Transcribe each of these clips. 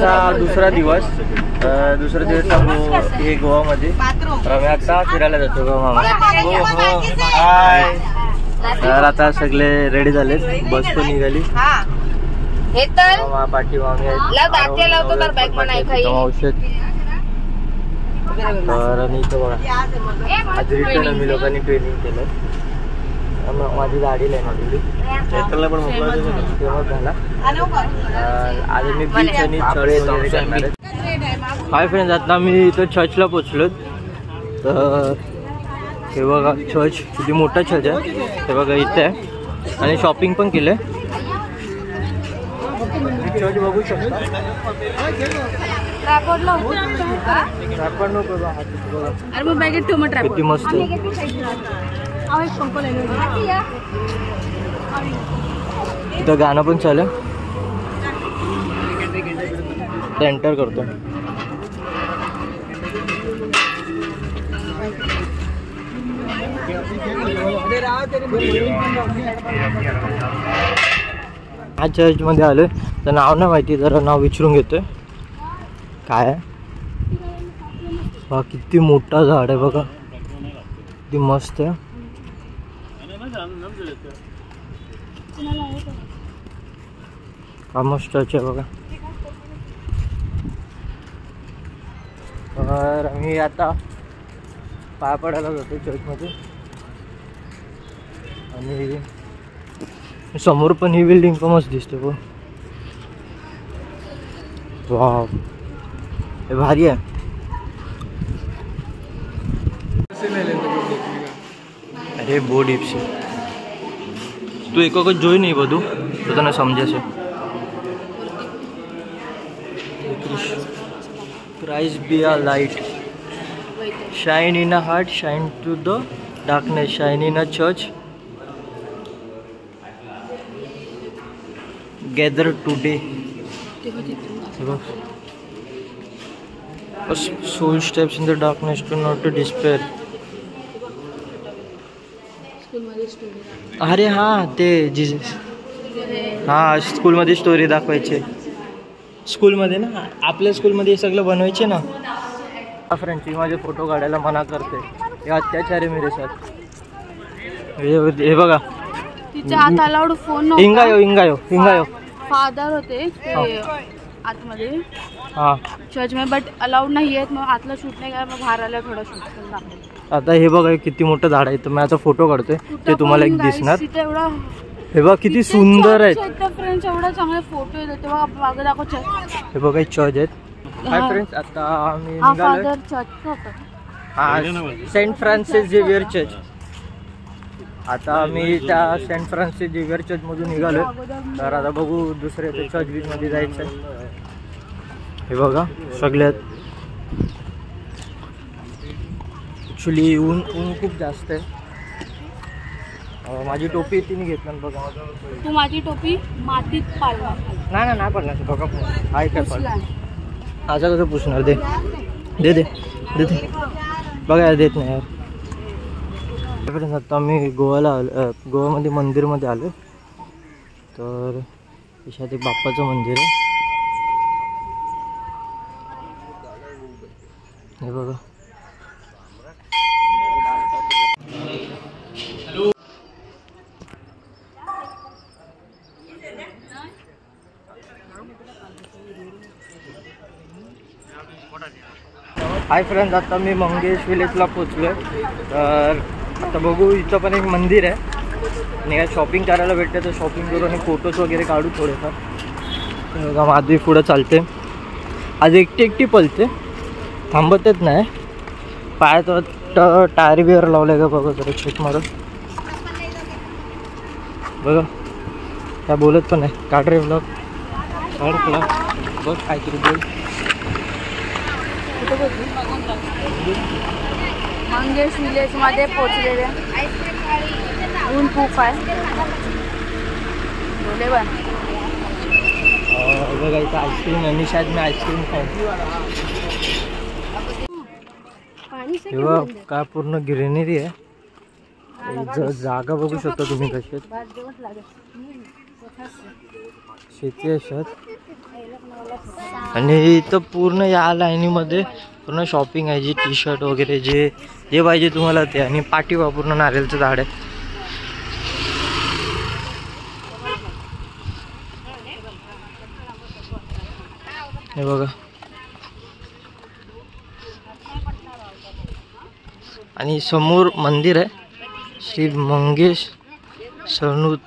आजचा दुसरा दिवस हे गोवामध्ये आम्ही आता फिरायला जातो गोवा मामा. हाय. तर आता सगळे रेडी झाले, बस पण निघाली. पाठी मामी औषध. तर आणि इथं बघा आज रिटर्न आम्ही लोकांनी ट्रेनिंग केलं. माझी गाडी नाही माझी पण तेव्हा झाला. आज मी बीच आणि चढ वगैरे करणार आहे. हाय फ्रेंड्स, आता मी इथं चर्चला पोचलो. तर हे बघा चर्च किती मोठा चर्च आहे हे बघा इथे आहे. आणि शॉपिंग पण केलं. चर्च बघू शकता. किती मस्त इथं गाणं पण चालू. एंटर करतो. हा चर्च मध्ये आलोय. तर नाव नाही माहिती, जरा नाव विचारून घेतोय काय आहे. हा किती मोठा झाड आहे बघा, किती मस्त आहे. हा मस्त चर्च आहे बघा. तर आम्ही आता पाय पडायला जातो चर्चमध्ये. आणि समोर पण ही बिल्डिंग पण मस्त दिसते. वाव, हे भारी आहे. अरे बो डीप से तू एक वक्त જોઈ નહીં બધું તો તને સમજે છે. Christ be a light, shine in a heart, shine to the darkness, shine in a church, gather today. Soul steps in the darkness to not to despair. अरे हां ते जीजस. हां स्कूलमध्ये स्टोरी दाखवायचे. स्कूलमध्ये ना, आपल्या स्कूलमध्ये सगळं बनवायचे ना. फ्रेंड्स ही माझे फोटो काढायला मना करते. हे अत्याचार आहे मेरे साथ. हे बघा तिच्या हात अलाउड फोन हिंगायो फादर होते आतमध्ये चर्च में, बट अलाउड नाही आहेत. मग आतला शूट नाही काय, मग बाहेर आल्या थोडं शूट करून दाखवलं. आता हे बघा किती मोठं झाड आहे. तर मी आता फोटो काढतोय ते तुम्हाला एक दिसणार. हे बघा किती सुंदर आहेत फ्रेंड्स, एवढा चांगले फोटो येतात तेव्हा मागे दाखव चर्च. हे बघा एक चर्च आहेत. हाय फ्रेंड्स, आता आम्ही निघालोय. Saint Francis Xavier church. आता आम्ही त्या सेंट फ्रान्सिस झेवियर चर्च मधून निघालोय. तर आता बघू दुसऱ्या ते चर्च बीच मध्ये जायचं. हे बघा सगळ्यात ॲक्च्युली ऊन खूप जास्त आहे. माझी टोपी तिने घेतलं बघा. तू माझी टोपी मातीत पाडला नाही पडणार बघा. आहे काय पड आता कसं पुसणार. दे बघा देत नाही यार. आता आम्ही गोव्यामध्ये मंदिरमध्ये आलो. तर त्याच्यात एक बाप्पाचं मंदिर आहे. हे बघा हाय फ्रेंड्स, आता मी मंगेश विलेजला पोचलो आहे. तर आता बघू इथं पण एक मंदिर आहे आणि काय शॉपिंग करायला भेटते तर शॉपिंग करू आणि फोटोज वगैरे काढू थोडेफार. बघा माधवी पुढं चालते. आज एकटी पळते, थांबतच नाही. पायात टायर बिअर लावलं का बघा जरा चेक मारून. बघा काय बोलत पण नाही. काढ रे ब्लॉग काढ तुला बघ काहीतरी बोल. मंगेश विलेज मध्ये पोहोचलेले. ऊन खूप आहे. बघा इथं आईस्क्रीम आणि शायद मी आईस्क्रीम खाऊ. तेव्हा काय पूर्ण ग्रीनरी आहे. जागा बघू शकता तुम्ही कशी. शेती असतात. आणि इथं पूर्ण या लाईनीमध्ये पूर्ण शॉपिंग आहे, जी टी शर्ट वगैरे जे जे पाहिजे तुम्हाला ते. आणि पाठीवा पूर्ण नारळचं झाड आहे. हे बघा. आणि समोर मंदिर आहे, श्री मंगेश सणूत.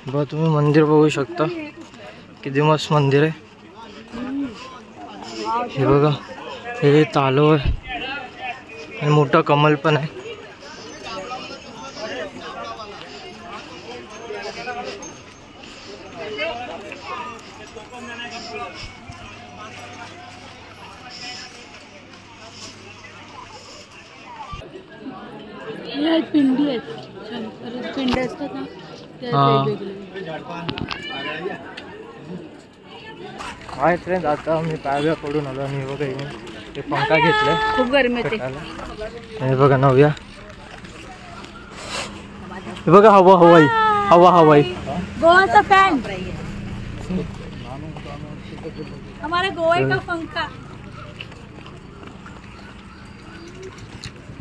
बघा तुम्ही मंदिर बघू शकता, किती मस्त मंदिर आहे. हे बघा, हे तालो आहे आणि मोठा कमल पण आहे. पिंडी आहेत, पिंडी असतात ना. हाय फ्रेंड, आता मी पायव्या पडून आलो आणि बघा ते पंखा घेतलाय. खूप गरमी होते. हे बघा नव्या, हे बघा हवा हवाई, हवा हवाई. गोवाचा फॅन, हमारे गोवा का पंखा.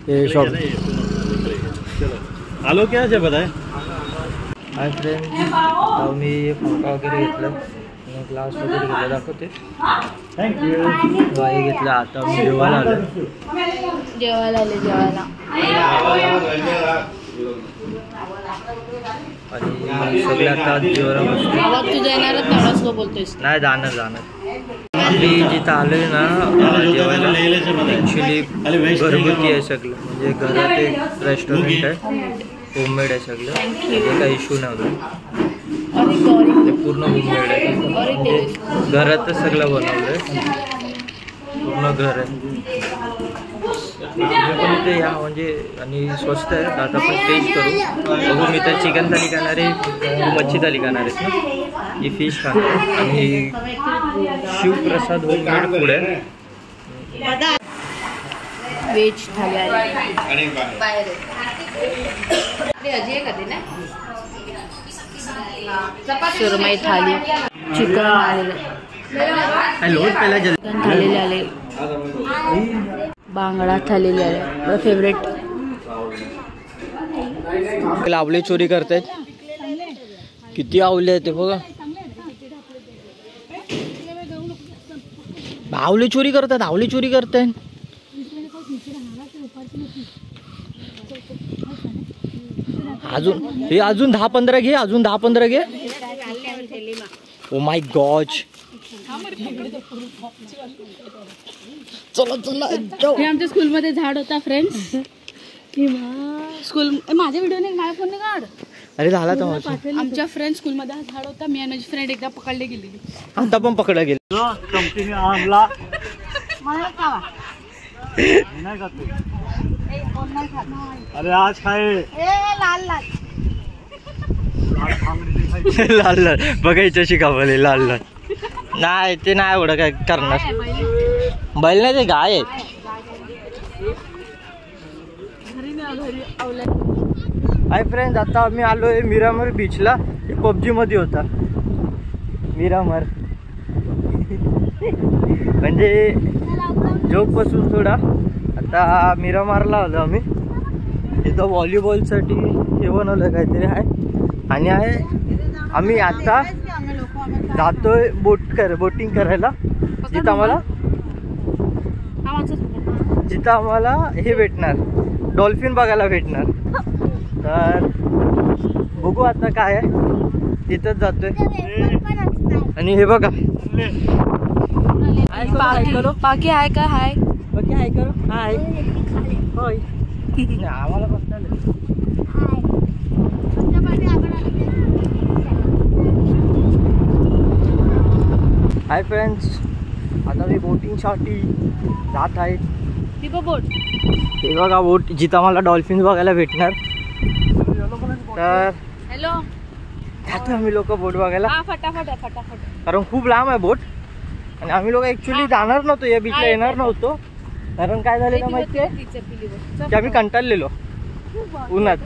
ये शॉप आलो क्या जे बताए. हाय फ्रेंड, मी पंखा वगैरे घेतला, ग्लास वगैरे घेतला, दाखवते. थँक्यू. वाई घेतला. आता मी जेवायला आलो. जेवायला आले, जेवायला. आणि सगळे आता जेवायला बसतो. तुझ्या येणारच तेवढाच बोलतोयस. नाही, जाणार जाणार. आम्ही जिथं आलोय ना जेवायला, ॲक्च्युली घरगुती आहे सगळं. म्हणजे घरात एक रेस्टॉरंट आहे, होममेड आहे सगळं. म्हणजे काही इश्यू नव्हता, ते पूर्ण होममेड आहे. म्हणजे घरातच सगळं बनवलं आहे, पूर्ण घर आहे. पण इथे या म्हणजे आणि स्वस्त आहे. आता आपण टेस्ट करू. बघू, मी तर चिकन थाली खाणार आहे, मच्छी थाली खाणार आहे ना, ही फिश खाणार. आणि शिवप्रसाद होममेड फूड आहे. व्हेज थाली आहे बाहेर. सुरमई थाली, चिकन आलेलं, चिकन थालेले आले, बांगडा थालेले आले. माझं फेवरेट. आवले चोरी करतायत. किती आवले आहेत ते बघा. आवले चोरी करतात, आवले चोरी करतायत. अजून हे अजून 10-15 घे, अजून 10-15 घे. Oh my God. चला चला. हे आमच्या स्कूलमध्ये झाड होता फ्रेंड्स. स्कूल माझ्या व्हिडिओने माझ्या फोनने काढ. अरे झाला तर आमच्या फ्रेंड स्कूलमध्ये हा झाड होता. मी आणि माझी फ्रेंड एकदा पकडले गेलेली. आता पण पकडला गेला. कंपनी आणला मला खावा. नाही खात. अरे आज खाए. लाल लाल लाल लाल बघायच्याशी कावले. लाल लाल नाही, ते नाही एवढं काय करणार. बैल नाही, ते गाय आहे. हाय फ्रेंड्स, आता आम्ही आलोय मिरामर बीचला. हे पबजी मध्ये होता मिरामर. म्हणजे जोक पासून थोडा. आता मिरामारला आलो आम्ही. इथं व्हॉलीबॉलसाठी हे बनवलं काहीतरी आहे. आणि आहे आम्ही आता जातोय बोटिंग करायला, जिथं आम्हाला हे भेटणार, डॉल्फिन बघायला भेटणार. तर बघू आता काय आहे, तिथंच जातोय. आणि हे बघा, बाकी आहे का? हाय बाकी आहे करो. हाय होय. आम्हाला बसता. हाय फ्रेंड्स, आता मी बोटिंगसाठी जात आहे. हे बघा बोट, जिथं आम्हाला डॉल्फिन बघायला भेटणार. तर हॅलो, जातो आम्ही लोक बोट बघायला. फटाफट. कारण खूप लांब आहे बोट. आणि आम्ही लोक ऍक्च्युली जाणार नव्हतो, या बीचला येणार नव्हतो. कारण काय झालेलं माहितीये की आम्ही कंटाळलेलो उन्हात.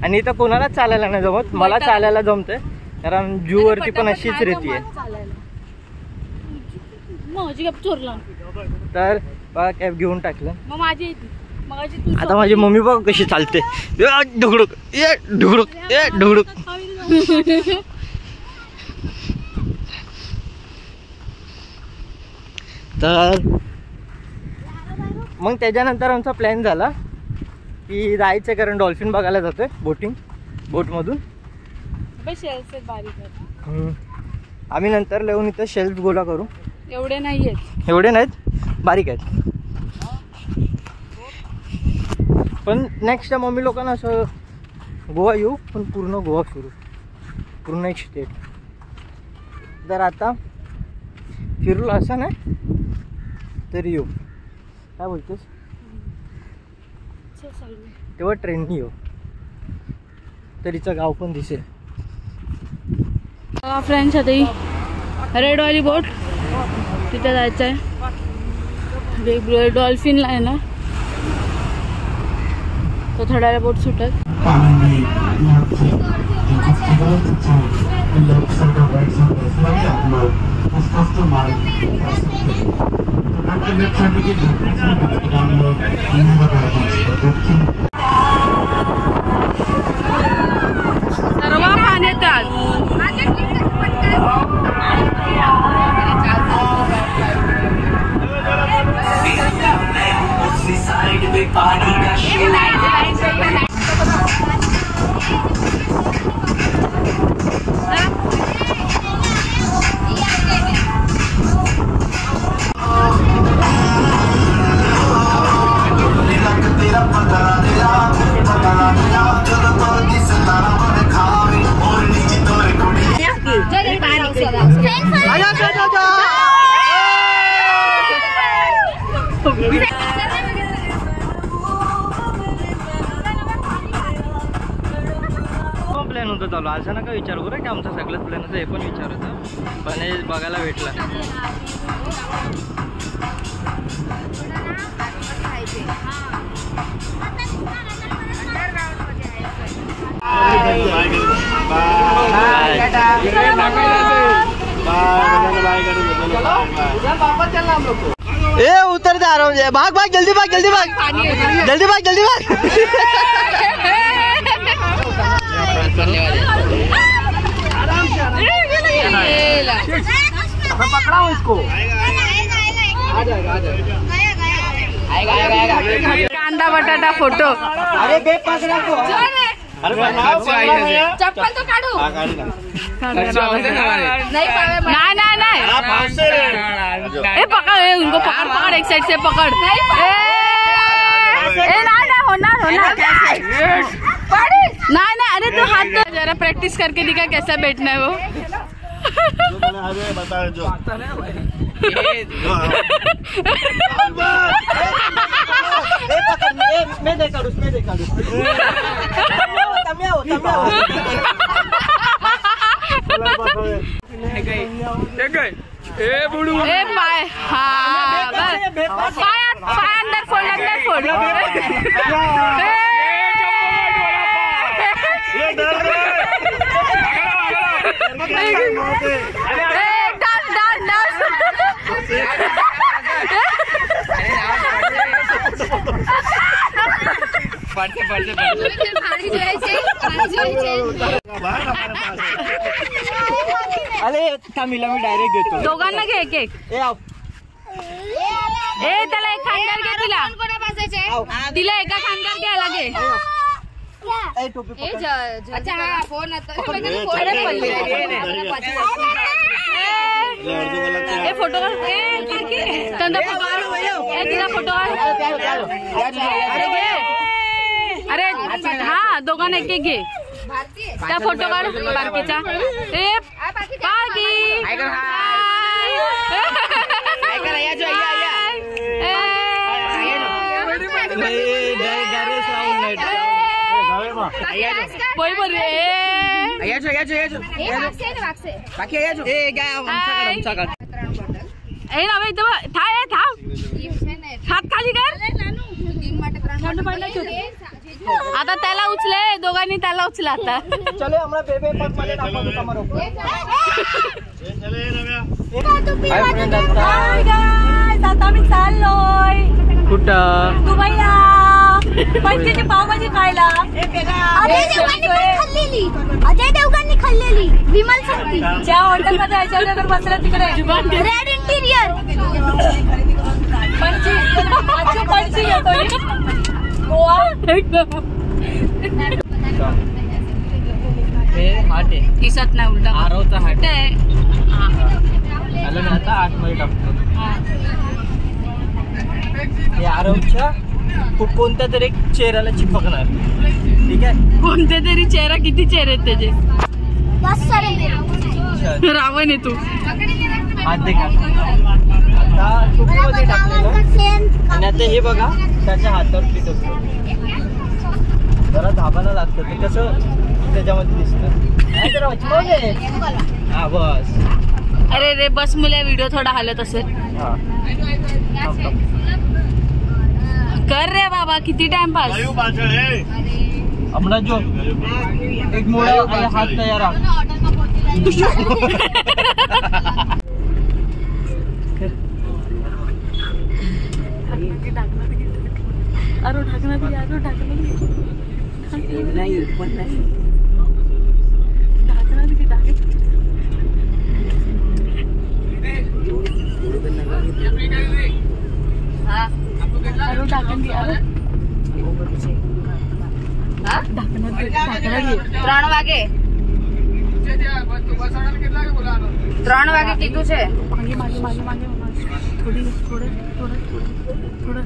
आणि इथं कोणालाच चालायला नाही जमत, मला चालायला जमतंय कारण जू वरती पण अशीच रेती आहे. तर बघा कॅब घेऊन टाकलं. आता माझी मम्मी बघ कशी चालते, ढुगडुक ये ढुगडुक ये ढुगडुक. तर मग त्याच्यानंतर आमचा प्लॅन झाला की जायचं, कारण डॉल्फिन बघायला जातोय बोटमधून. आम्ही नंतर येऊन इथं शेल्फ गोळा करू. एवढे नाहीत, बारीक आहेत. पण नेक्स्ट टाइम मम्मी लोकांना असं गोवा येऊ, पण पूर्ण गोवा फिरू, पूर्ण एक स्टेट. जर आता फिरलो असं नाही तरी येऊ. काय बोलतेस? तेव्हा ट्रेननी येऊ, तरीचं गाव पण दिसेल. फ्रेंड्स आता ही रेडवाली बोट तिथे जायचं आहे. डॉल्फिनला आहे ना, तो थोड्या वेळा बोट सुटत. सर्व पाण्यात प्लॅन होतं चालू. असं नका विचारू बरं की आमचा सगळंच प्लॅन होतं, हे पण विचार होतं, पण हे बघायला भेटला. ए उतर जा रहा हूँ, भाग भाग जल्दी भाग जल्दी भाग जल्दी भाग जल्दी भाग. पकड़ा इसको. कांदा बटाटा फोटो. अरे बेग पकड़ा को. चप्पल तो काढू. नहीं पकड़ उनको, पकड़ एक साइड से पकड़. नहीं, अरे तू हाथ तो जरा प्रैक्टिस करके दिखा कैसा बैठना है वो. बता जो मैं देखा पाय अंदर फोल्ड. अरे थांबिला मी डायरेक्ट घेतो. दोघांना घे एक एक. ए त्याला एक खांद्यावर घे. तिला एका खांद्यावर घ्यायला घे. Phone photo photo. अरे हा दोघांना एक एक घे. त्या फोटो काढ बारकीचा. ए बारकी हात खाली कर. आता त्याला उचले, दोघांनी त्याला उचला आता. चले हमारा बेबे पग मध्ये टाकतो कमरो. हाय फ्रेंड, आता आम्ही चाललोय कुठं? दुबईला पंचीची पावभाजी खायला. अजय देवगणनी खाल्लेली विमल संगती ज्या हॉटेल मध्ये याच्यावर बसला तिकडे रेड इंटिरियर. पंची घेतो गोवा. हे हाट आहे, दिसत नाही उलटा आरवचा हाट आहे. आलं मी आता आतमध्ये टाकतो. हे आरवच्या कोणत्या तरी एक चेहऱ्याला चिपकणार. ठीक आहे, कोणते तरी चेहरा. किती चेहरे आहेत त्याचे? रावण आहे तू. हात दे का आता टोपीमध्ये टाकलेलं आणि आता हे बघा त्याच्या हातावर फिट असतो. जरा धाबाला लागतं ते कसं त्याच्यामध्ये दिसतं. हा बस. अरे रे बस मुले व्हिडिओ थोडा हालत असेल. कर रे बाबा, किती टाइम पास. हमारा जो एक मोड़ा हाथ तैयार आ. अरे ढाकना दे, अरे ढाकना दे. नाही पण नाही. ढाकना दे, ढाकना. अरे ढाकन दे, अरे ढाकना दे, ढाकना दे. 3 વાગે 3 વાગે કીધું છે. मागे मागे मागे मागे थोडी थोडं थोडं थोडं थोडं.